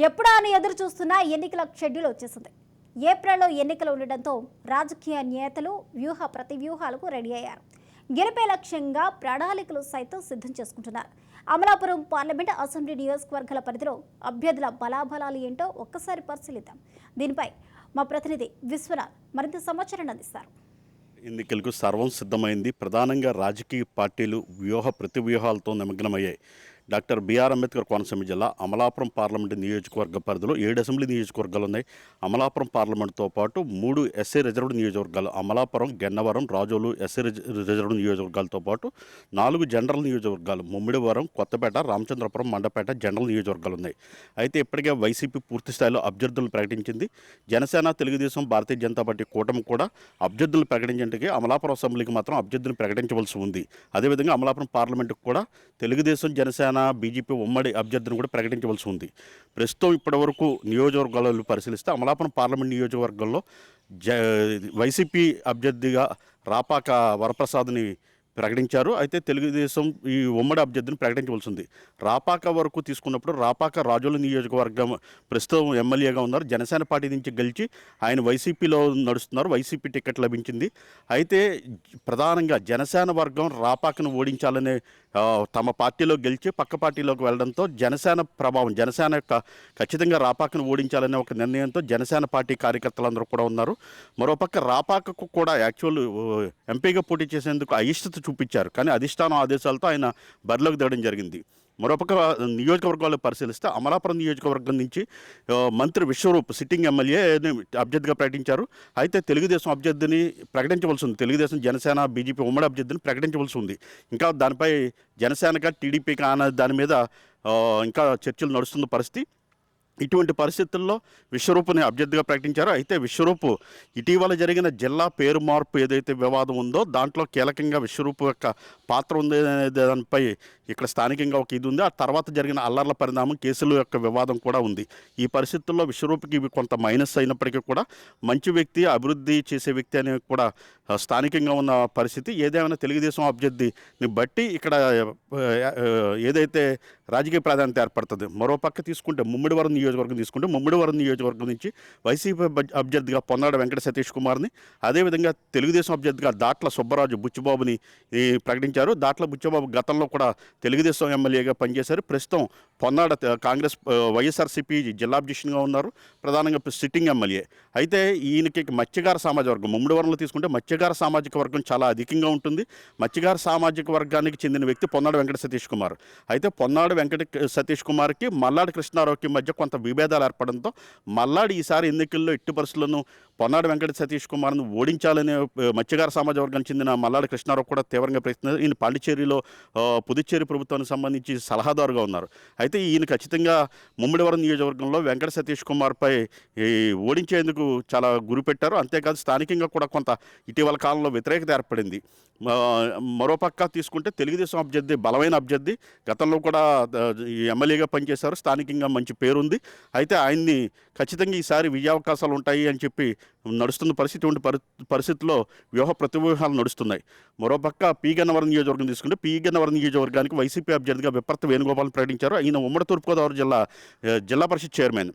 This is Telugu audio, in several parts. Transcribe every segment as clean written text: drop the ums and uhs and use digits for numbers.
ఎప్పుడా అని ఎదురు చూస్తున్న ఎన్నికల షెడ్యూల్ వచ్చేసింది. ఏప్రిల్లో ఎన్నికలు ఉండడంతో రాజకీయ నేతలు ప్రతివ్యూహాలకు రెడీ అయ్యారు. గెలిపే లక్ష్యంగా ప్రణాళికలు సైతం సిద్ధం చేసుకుంటున్నారు. అమలాపురం పార్లమెంట్ అసెంబ్లీ నియోజకవర్గాల పరిధిలో అభ్యర్థుల బలాబలాలు ఏంటో ఒక్కసారి పరిశీలిద్దాం. దీనిపై మా ప్రతినిధి విశ్వనాథ్ మరింత సమాచారాన్ని అందిస్తారు. ఎన్నికలకు సర్వం సిద్ధమైంది. ప్రధానంగా రాజకీయ పార్టీలు ప్రతివ్యూహాలతో నిమగ్నమయ్యాయి. డాక్టర్ బిఆర్ అంబేద్కర్ కోనసీమ జిల్లా అమలాపురం పార్లమెంటు నియోజకవర్గ పరిధిలో 7 అసెంబ్లీ నియోజకవర్గాలు ఉన్నాయి. అమలాపురం పార్లమెంటుతో పాటు 3 ఎస్సీ రిజర్వ్డ్ నియోజకవర్గాలు, అమలాపురం, గన్నవరం, రాజోలు ఎస్సీ రిజర్వ్డ్ నియోజకవర్గాలతో పాటు 4 జనరల్ నియోజకవర్గాలు, ముమ్మిడివరం, కొత్తపేట, రామచంద్రపురం, మండపేట జనరల్ నియోజకవర్గాలు ఉన్నాయి. అయితే ఇప్పటికే వైసీపీ పూర్తి స్థాయిలో అభ్యర్థులను ప్రకటించింది. జనసేన, తెలుగుదేశం, భారతీయ జనతా పార్టీ కూటమి కూడా అభ్యర్థులను ప్రకటించడానికి అమలాపురం అసెంబ్లీకి మాత్రం అభ్యర్థులను ప్రకటించవలసి ఉంది. అదేవిధంగా అమలాపురం పార్లమెంటుకు కూడా తెలుగుదేశం, జనసేన, బీజేపీ ఉమ్మడి అభ్యర్థిని కూడా ప్రకటించవలసి ఉంది. ప్రస్తుతం ఇప్పటివరకు నియోజకవర్గాలను పరిశీలిస్తే అమలాపురం పార్లమెంట్ నియోజకవర్గంలో వైసీపీ అభ్యర్థిగా రాపాక వరప్రసాద్ని ప్రకటించారు. అయితే తెలుగుదేశం ఈ ఉమ్మడి అభ్యర్థిని ప్రకటించవలసి ఉంది. రాపాక వరకు తీసుకున్నప్పుడు రాపాక రాజోలు నియోజకవర్గం ప్రస్తుతం ఎమ్మెల్యేగా ఉన్నారు. జనసేన పార్టీ నుంచి గెలిచి ఆయన వైసీపీలో నడుస్తున్నారు. వైసీపీ టికెట్ లభించింది. అయితే ప్రధానంగా జనసేన వర్గం రాపాకను ఓడించాలనే తమ పార్టీలో గెలిచి పక్క పార్టీలోకి వెళ్ళడంతో జనసేన ప్రభావం, ఖచ్చితంగా రాపాకను ఓడించాలనే ఒక నిర్ణయంతో జనసేన పార్టీ కార్యకర్తలందరూ కూడా ఉన్నారు. మరోపక్క రాపాకకు కూడా యాక్చువల్ ఎంపీగా పోటీ చేసేందుకు అయిష్టత చూపించారు. కానీ అధిష్టానం ఆదేశాలతో ఆయన బరిలోకి దిగడం జరిగింది. మరోపక్క నియోజకవర్గాల్లో పరిశీలిస్తే అమలాపురం నియోజకవర్గం నుంచి మంత్రి విశ్వరూప్ సిట్టింగ్ ఎమ్మెల్యేని అభ్యర్థిగా ప్రకటించారు. అయితే తెలుగుదేశం అభ్యర్థిని ప్రకటించవలసి ఉంది. తెలుగుదేశం, జనసేన, బీజేపీ ఉమ్మడి అభ్యర్థిని ప్రకటించవలసి ఉంది. ఇంకా దానిపై జనసేనగా టీడీపీకి అన్న దాని మీద ఇంకా చర్చలు నడుస్తున్న పరిస్థితి. ఇటువంటి పరిస్థితుల్లో విశ్వరూపుని అభ్యర్థిగా ప్రకటించారు. అయితే విశ్వరూపు ఇటీవల జరిగిన జిల్లా పేరు మార్పు ఏదైతే వివాదం ఉందో దాంట్లో కీలకంగా విశ్వరూపు యొక్క పాత్ర ఉంది అనే దానిపై ఇక్కడ స్థానికంగా ఒక ఇది ఉంది. ఆ తర్వాత జరిగిన అల్లర్ల పరిణామం, కేసుల యొక్క వివాదం కూడా ఉంది. ఈ పరిస్థితుల్లో విశ్వరూపుకి ఇవి కొంత మైనస్ అయినప్పటికీ కూడా మంచి వ్యక్తి, అభివృద్ధి చేసే వ్యక్తి అనేది కూడా స్థానికంగా ఉన్న పరిస్థితి. ఏదేమైనా తెలుగుదేశం అభ్యర్థిని బట్టి ఇక్కడ ఏదైతే రాజకీయ ప్రాధాన్యత ఏర్పడుతుంది. మరోపక్క తీసుకుంటే ముమ్మిడివరం నియోజకవర్గం నుంచి వైసీపీ అభ్యర్థిగా పొన్నాడ వెంకట సతీష్ కుమార్ని, అదేవిధంగా తెలుగుదేశం అభ్యర్థిగా దాట్ల సుబ్బరాజు బుచ్చిబాబుని ప్రకటించారు. దాట్ల బుచ్చిబాబు గతంలో కూడా తెలుగుదేశం ఎమ్మెల్యేగా పనిచేశారు. ప్రస్తుతం పొన్నాడ కాంగ్రెస్ వైఎస్ఆర్సీపీ జిల్లా అధ్యక్షునిగా ఉన్నారు, ప్రధానంగా సిట్టింగ్ ఎమ్మెల్యే. అయితే ఈయనకి మత్స్యకార సామాజిక వర్గం, ముమ్మిడివరంలో తీసుకుంటే మత్స్యకార సామాజిక వర్గం చాలా అధికంగా ఉంటుంది. మత్స్యకార సామాజిక వర్గానికి చెందిన వ్యక్తి పొన్నాడ వెంకట సతీష్ కుమార్. అయితే పొన్నాడ వెంకట సతీష్ కుమార్కి మల్లాడి కృష్ణారావుకి మధ్య కొంత విభేదాలు ఏర్పడంతో మల్లాడి ఈసారి ఎన్నికల్లో ఎట్టి పరిస్థితులను పొన్నాడ వెంకట సతీష్ కుమార్ను ఓడించాలనే మత్స్యకార సమాజ వర్గానికి చెందిన మల్లాడి కృష్ణారావు కూడా తీవ్రంగా ప్రయత్నిస్తున్నారు. ఈయన పాండిచేరిలో పుదుచ్చేరి ప్రభుత్వానికి సంబంధించి సలహాదారుగా ఉన్నారు. అయితే ఈయన ఖచ్చితంగా ముమ్మిడివరం నియోజకవర్గంలో వెంకట సతీష్ కుమార్పై ఓడించేందుకు చాలా గురిపెట్టారు. అంతేకాదు స్థానికంగా కూడా కొంత ఇటీవల కాలంలో వ్యతిరేకత ఏర్పడింది. మరోపక్క తీసుకుంటే తెలుగుదేశం అభ్యర్థి బలమైన అభ్యర్థి, గతంలో కూడా ఎమ్మెల్యేగా పనిచేశారు, స్థానికంగా మంచి పేరుంది. అయితే ఆయన్ని ఖచ్చితంగా ఈసారి విజయావకాశాలు ఉంటాయి అని చెప్పి నడుస్తున్న పరిస్థితి. పరిస్థితుల్లో ప్రతివ్యూహాలు నడుస్తున్నాయి. మరోపక్క గన్నవరం నియోజకవర్గం తీసుకుంటే గన్నవరం నియోజకవర్గానికి వైసీపీ అభ్యర్థిగా విప్పర్తి వేణుగోపాల్ ప్రకటించారు. ఆయన ఉమ్మడి తూర్పుగోదావరి జిల్లా పరిషత్ చైర్మన్,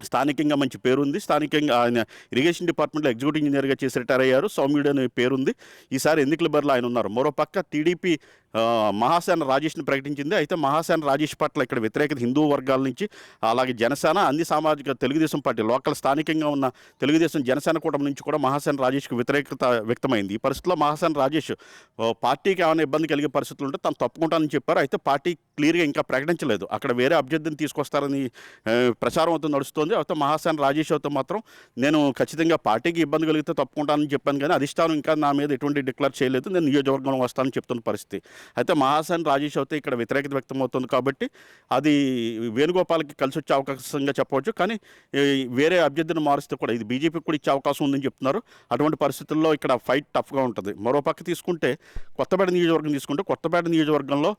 స్థానికంగా మంచి పేరుంది. స్థానికంగా ఆయన ఇరిగేషన్ డిపార్ట్మెంట్లో ఎగ్జిక్యూటివ్ ఇంజనీర్గా చేసి రిటైర్ అయ్యారు. సౌమ్యుడు అనే పేరుంది. ఈసారి ఎన్నికల బరిలో ఆయన ఉన్నారు. మరోపక్క టీడీపీ మహాసేన రాజేష్ని ప్రకటించింది. అయితే మహాసేన రాజేష్ పట్ల ఇక్కడ వ్యతిరేకత హిందూ వర్గాల నుంచి, అలాగే జనసేన, అన్ని సామాజిక తెలుగుదేశం పార్టీ లోకల్ స్థానికంగా ఉన్న తెలుగుదేశం జనసేన కూటమి నుంచి కూడా మహాసేన రాజేష్కి వ్యతిరేకత వ్యక్తమైంది. ఈ పరిస్థితిలో మహాసేన రాజేష్ పార్టీకి ఏమైనా ఇబ్బంది కలిగే పరిస్థితులు ఉంటే తను తప్పుకుంటానని చెప్పారు. అయితే పార్టీ క్లియర్గా ఇంకా ప్రకటించలేదు. అక్కడ వేరే అభ్యర్థిని తీసుకొస్తారని ప్రచారం అవుతూ నడుస్తుంది. అయితే మహాసేన రాజేష్ అయితే మాత్రం నేను ఖచ్చితంగా పార్టీకి ఇబ్బంది కలిగితే తప్పుకుంటానని చెప్పాను, కానీ అధిష్టానం ఇంకా నా మీద ఎటువంటి డిక్లేర్ చేయలేదు, నేను నియోజకవర్గంలో వస్తానని చెప్తున్న పరిస్థితి. అయితే మహాసేన రాజేష్ అయితే ఇక్కడ వ్యతిరేకత వ్యక్తమవుతుంది కాబట్టి అది వేణుగోపాల్కి కలిసి వచ్చే అవకాశంగా చెప్పవచ్చు. కానీ వేరే అభ్యర్థిని మారుస్తే కూడా ఇది బీజేపీకి కూడా ఇచ్చే అవకాశం ఉందని చెప్తున్నారు. అటువంటి పరిస్థితుల్లో ఇక్కడ ఫైట్ టఫ్గా ఉంటుంది. మరోపక్క తీసుకుంటే కొత్తపేట నియోజకవర్గంలో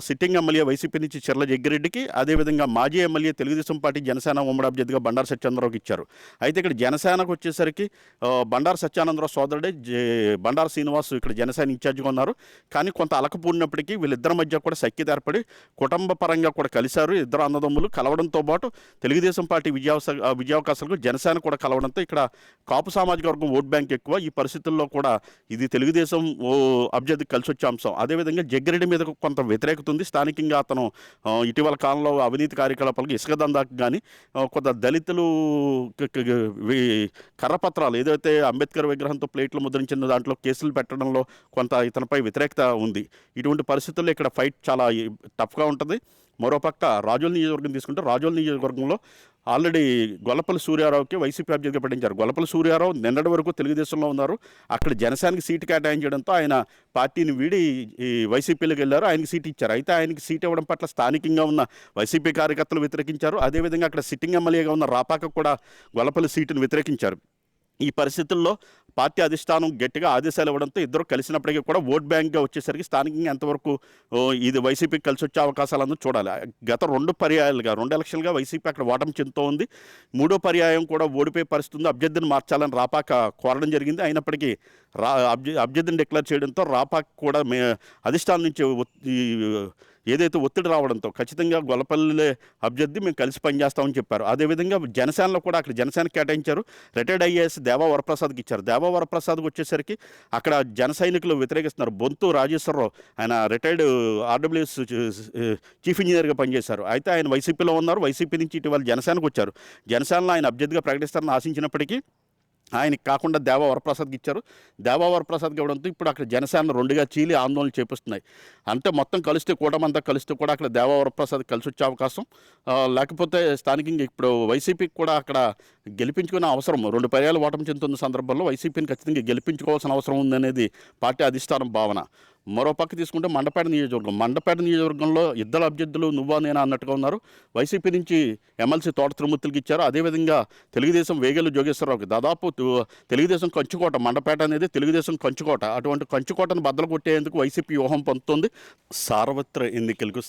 సిట్టింగ్ ఎమ్మెల్యే వైసీపీ నుంచి చెర్ల జగ్గిరెడ్డికి, అదేవిధంగా మాజీ ఎమ్మెల్యే తెలుగుదేశం పార్టీ జనసేన ఉమ్మడి అభ్యర్థిగా బండారు సత్యానందరావుకి ఇచ్చారు. అయితే ఇక్కడ జనసేనకు వచ్చేసరికి బండారు సత్యానందరావు సోదరుడే బండారు శ్రీనివాస్ ఇక్కడ జనసేన ఇన్ఛార్జిగా ఉన్నారు. కానీ కొంత అలకపూడి ఉన్నప్పటికీ వీళ్ళిద్దరి మధ్య కూడా సఖ్యత ఏర్పడి కుటుంబ పరంగా కూడా కలిశారు. ఇద్దరు అన్నదమ్ములు కలవడంతో పాటు తెలుగుదేశం పార్టీ విజయావకాశాలకు జనసేన కూడా కలవడంతో ఇక్కడ కాపు సామాజిక వర్గం ఓట్ బ్యాంక్ ఎక్కువ. ఈ పరిస్థితుల్లో కూడా ఇది తెలుగుదేశం అభ్యర్థికి కలిసి వచ్చే అంశం. అదేవిధంగా జగ్గిరెడ్డి మీద కొంత వ్యతిరేకత ఉంది. స్థానికంగా అతను ఇటీవల కాలంలో అవినీతి కార్యకలాపాలకు ఇసుక దందాకు కానీ కొంత దళితులు కర్రపత్రాలు ఏదైతే అంబేద్కర్ విగ్రహంతో ప్లేట్లు ముద్రించిన దాంట్లో కేసులు పెట్టడంలో కొంత ఇతనిపై వ్యతిరేకత ఉంది. ఇటువంటి పరిస్థితుల్లో ఇక్కడ ఫైట్ చాలా టఫ్గా ఉంటుంది. మరోపక్క రాజోల్ నియోజకవర్గం తీసుకుంటే రాజోల్ నియోజకవర్గంలో ఆల్రెడీ గొల్లపల్లి సూర్యారావుకి వైసీపీ అభ్యర్థిగా ప్రకటించారు. గొల్లపల్లి సూర్యారావు నిన్నటి వరకు తెలుగుదేశంలో ఉన్నారు. అక్కడ జనసేనకి సీటు కేటాయించడంతో ఆయన పార్టీని వీడి ఈ వైసీపీలోకి వెళ్ళారు. ఆయనకి సీట్ ఇచ్చారు. అయితే ఆయనకి సీట్ ఇవ్వడం పట్ల స్థానికంగా ఉన్న వైసీపీ కార్యకర్తలు వ్యతిరేకించారు. అదేవిధంగా అక్కడ సిట్టింగ్ ఎమ్మెల్యేగా ఉన్న రాపాక కూడా గొల్లపల్లి సీటును వ్యతిరేకించారు. ఈ పరిస్థితుల్లో పార్టీ అధిష్టానం గట్టిగా ఆదేశాలు ఇవ్వడంతో ఇద్దరు కలిసినప్పటికీ కూడా ఓట్ బ్యాంక్గా వచ్చేసరికి స్థానికంగా ఎంతవరకు ఇది వైసీపీకి కలిసి వచ్చే అవకాశాలను చూడాలి. గత 2 ఎలక్షన్లుగా వైసీపీ అక్కడ ఓటమి చెందుతూ ఉంది. 3వ పర్యాయం కూడా ఓడిపోయే పరిస్థితి ఉంది. అభ్యర్థిని మార్చాలని రాపాక కోరడం జరిగింది. అయినప్పటికీ అభ్యర్థిని డిక్లేర్ చేయడంతో రాపాక కూడా అధిష్టానం నుంచి ఏదైతే ఒత్తిడి రావడంతో ఖచ్చితంగా గొల్లపల్లి అభ్యర్థి మేము కలిసి పనిచేస్తామని చెప్పారు. అదేవిధంగా జనసేనలో కూడా అక్కడ జనసేన కేటాయించారు. రిటైర్డ్ ఐఏఎస్ దేవా వరప్రసాద్కి ఇచ్చారు. దేవా వరప్రసాద్కి వచ్చేసరికి అక్కడ జన సైనికులు వ్యతిరేకిస్తున్నారు. బొంతు రాజేశ్వరరావు ఆయన రిటైర్డ్ ఆర్డబ్ల్యూఎస్ చీఫ్ ఇంజనీర్గా పనిచేశారు. అయితే ఆయన వైసీపీలో ఉన్నారు. వైసీపీ నుంచి ఇటీవల జనసేనకు వచ్చారు. జనసేనలో ఆయన అభ్యర్థిగా ప్రకటిస్తారని ఆశించినప్పటికీ ఆయనకి కాకుండా దేవా వరప్రసాద్కి ఇచ్చారు. దేవా వరప్రసాద్కి ఇవ్వడంతో ఇప్పుడు అక్కడ జనసేన 2గా చీలి ఆందోళన చేపిస్తున్నాయి. అంటే మొత్తం కలిస్తే కూటమంతా కలిస్తే కూడా అక్కడ దేవా వరప్రసాద్ కలిసి వచ్చే అవకాశం లేకపోతే స్థానికంగా ఇప్పుడు వైసీపీకి కూడా అక్కడ గెలిపించుకునే అవసరం 2 పర్యాలు ఓటమి చెందుతున్న సందర్భంలో వైసీపీని ఖచ్చితంగా గెలిపించుకోవాల్సిన అవసరం ఉందనేది పార్టీ అధిష్టానం భావన. మరో పక్క తీసుకుంటే మండపేట నియోజకవర్గంలో ఇద్దరు అభ్యర్థులు నువ్వా నేనా అన్నట్టుగా ఉన్నారు. వైసీపీ నుంచి ఎమ్మెల్సీ తోట తిరుమూర్తులకి ఇచ్చారు. అదేవిధంగా తెలుగుదేశం వేగేలు జోగేశ్వరరావుకి దాదాపు తెలుగుదేశం కంచుకోట మండపేట అనేది తెలుగుదేశం కంచుకోట. అటువంటి కంచుకోటను బద్దలు కొట్టేందుకు వైసీపీ వ్యూహం పొందుతుంది. సార్వత్రిక ఎన్నికలకు